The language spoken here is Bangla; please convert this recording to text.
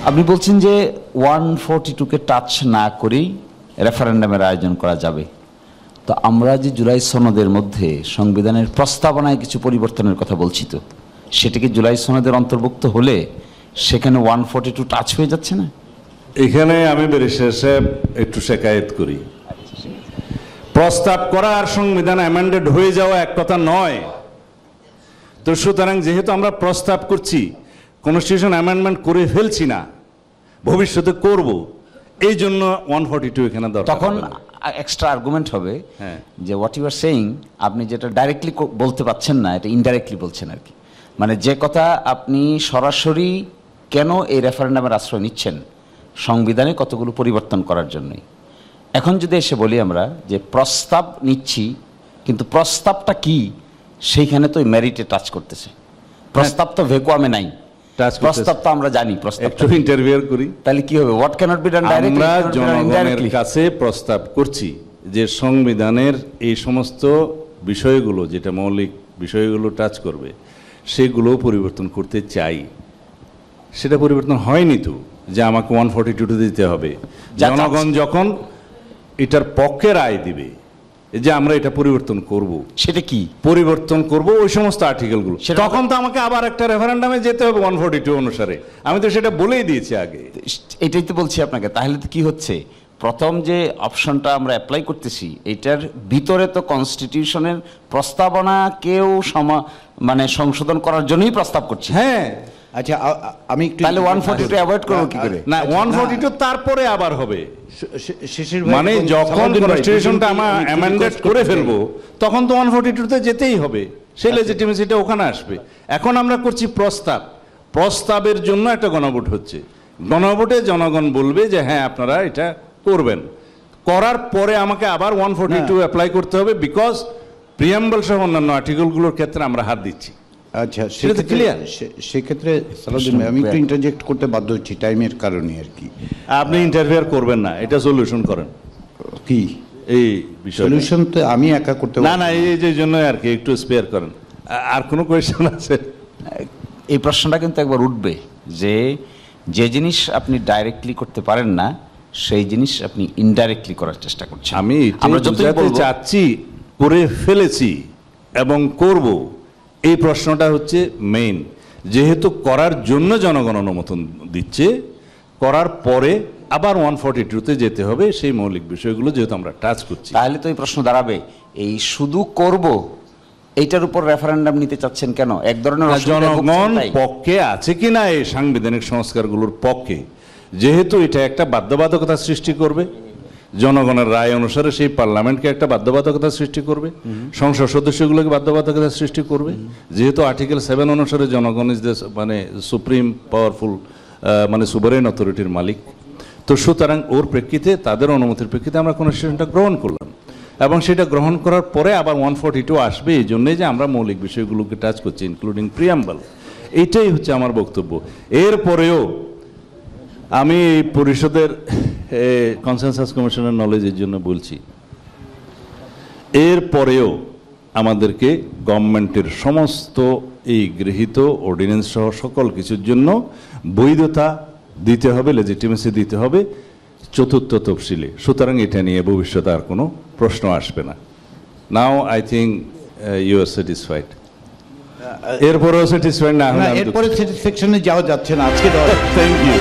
আপনি বলছেন যে 142-কে টাচ না করেই রেফারেন্ডামের আয়োজন করা যাবে। তো আমরা যে জুলাই সনদের মধ্যে সংবিধানের প্রস্তাবনায় কিছু পরিবর্তনের কথা বলছি, তো সেটা কি জুলাই সনদের অন্তর্ভুক্ত হলে সেখানে 142 টাচ হয়ে যাচ্ছে না? এখানে আমি ব্যারিস্টার সাহেব একটু শেকায়েত করি। প্রস্তাব করা আর সংবিধান অ্যামেন্ডেড হয়ে যাওয়া এক কথা নয়। তো সুতরাং যেহেতু আমরা প্রস্তাব করছি, কনস্টিটিউশন অ্যামেন্ডমেন্ট করে ফেলছি না, ভবিষ্যতে করব, এই জন্য 142 এখানে দরকার। তখন এক্সট্রা আর্গুমেন্ট হবে যে হোয়াট ইউ আর সেইং, আপনি যেটা ডাইরেক্টলি বলতে পারছেন না, এটা ইনডাইরেক্টলি বলছেন আর কি। মানে যে কথা আপনি সরাসরি কেন এই রেফারেন্ডামের আশ্রয় নিচ্ছেন, সংবিধানে কতগুলো পরিবর্তন করার জন্যই। এখন যদি এসে বলি আমরা যে প্রস্তাব নিচ্ছি, কিন্তু প্রস্তাবটা কি সেইখানে তো মেরিটে টাচ করতেছে। প্রস্তাব তো ভ্যাকুয়ামে নাই, প্রস্তাব তো আমরা জানি। প্রস্তাব একটু ইন্টারভিউ করি, তাহলে কি হবে? What cannot be done directly? আমরা জনগণের কাছে প্রস্তাব করছি যে সংবিধানের এই সমস্ত বিষয়গুলো, যেটা মৌলিক বিষয়গুলো টাচ করবে, সেগুলো পরিবর্তন করতে চাই। সেটা পরিবর্তন হয়নি তো যে আমাকে 142 দিতে হবে। জনগণ যখন এটার পক্ষে রায় দিবে যে আমরা এটা পরিবর্তন করব, সেটা কি পরিবর্তন করব ওই সমস্ত আর্টিকেলগুলো, তখন তো আমাকে আবার একটা রেফারেন্ডামে যেতে হবে 142 অনুসারে। আমি তো সেটা বলেই দিয়েছি আগে। এটাই তো বলছি আপনাকে। তাহলে তো কি হচ্ছে, প্রথম যে অপশনটা আমরা অ্যাপ্লাই করতেছি, এটার ভিতরে তো কনস্টিটিউশনের প্রস্তাবনাকেও মানে সংশোধন করার জন্যই প্রস্তাব করছি। হ্যাঁ, আচ্ছা আমি একটু, তাহলে 142 অ্যাভয়েড করব কি করে? না, 142 তারপরে আবার হবে। মানে যখন কনস্টিটিউশনটা আমরা অ্যামেন্ডেড করে ফেলবো, তখন তো 142 তে যেতেই হবে, সেই লেজিটিমেসিটা ওখানে আসবে। এখন আমরা করছি প্রস্তাব, প্রস্তাবের জন্য একটা গণভোট হচ্ছে। গণভোটে জনগণ বলবে যে হ্যাঁ আপনারা এটা করবেন, করার পরে আমাকে আবার 142 অ্যাপ্লাই করতে হবে, বিকজ প্রিয়াম্বল সহ অন্যান্য আর্টিকেলগুলোর ক্ষেত্রে আমরা হাত দিচ্ছি। আচ্ছা, সেক্ষেত্রে সালাউদ্দিন ভাই, আমি একটু ইন্টারজেক্ট করতে বাধ্য হচ্ছি টাইমের কারণে আর কি। আপনি ইন্টারফেয়ার করবেন না, এটা সলিউশন করেন। কি এই বিষয় সলিউশন তো আমি একা করতে না, না, এই যে জন্য আর কি একটু স্পেয়ার করেন। আর কোনো কোয়েশ্চেন আছে? এই প্রশ্নটা কিন্তু একবার উঠবে যে যে জিনিস আপনি ডাইরেক্টলি করতে পারেন না, সেই জিনিস আপনি ইনডাইরেক্টলি করার চেষ্টা করছেন। আমি বুঝাতে চাচ্ছি, করে ফেলেছি এবং করব, এই প্রশ্নটা হচ্ছে মেইন। যেহেতু করার জন্য জনগণ অনুমোদন দিচ্ছে, করার পরে আবার 142-তে যেতে হবে, সেই মৌলিক বিষয়গুলো যেহেতু আমরা টাচ করছি। তাহলে তো এই প্রশ্ন দাঁড়াবে, এই শুধু করব এইটার উপর রেফারেন্ডাম নিতে চাচ্ছেন কেন? এক ধরনের জনগণ পক্ষে আছে কিনা এই সাংবিধানিক সংস্কারগুলোর পক্ষে, যেহেতু এটা একটা বাধ্যবাধকতা সৃষ্টি করবে, জনগণের রায় অনুসারে সেই পার্লামেন্টকে একটা বাধ্যবাধকতা সৃষ্টি করবে, সংসদ সদস্যগুলোকে বাধ্যবাধকতা সৃষ্টি করবে, যেহেতু আর্টিকেল 7 অনুসারে জনগণ ইজ দ্য মানে সুপ্রিম পাওয়ারফুল মানে সুভারেন অথরিটির মালিক। তো সুতরাং ওর প্রেক্ষিতে, তাদের অনুমতির প্রেক্ষিতে আমরা কনস্টিটিউশনটা গ্রহণ করলাম, এবং সেটা গ্রহণ করার পরে আবার 142 আসবে, এই জন্যই যে আমরা মৌলিক বিষয়গুলোকে টাচ করছি, ইনক্লুডিং প্রিয়াম্বল। এইটাই হচ্ছে আমার বক্তব্য। এরপরেও আমি পরিষদের কনসেনসাস কমিশনের নলেজের জন্য বলছি, এরপরেও আমাদেরকে গভর্নমেন্টের সমস্ত এই গৃহীত অর্ডিন্যান্স সহ সকল কিছুর জন্য বৈধতা দিতে হবে, লেজিটিমেসি দিতে হবে চতুর্থ তফসিলে। সুতরাং এটা নিয়ে ভবিষ্যতে আর কোনো প্রশ্ন আসবে না। Now I think you are satisfied. এরপরেও স্যাটিসফাইড না হলে এরপরে সেকশনে যাওয়া যাচ্ছে না আজকে। Thank you.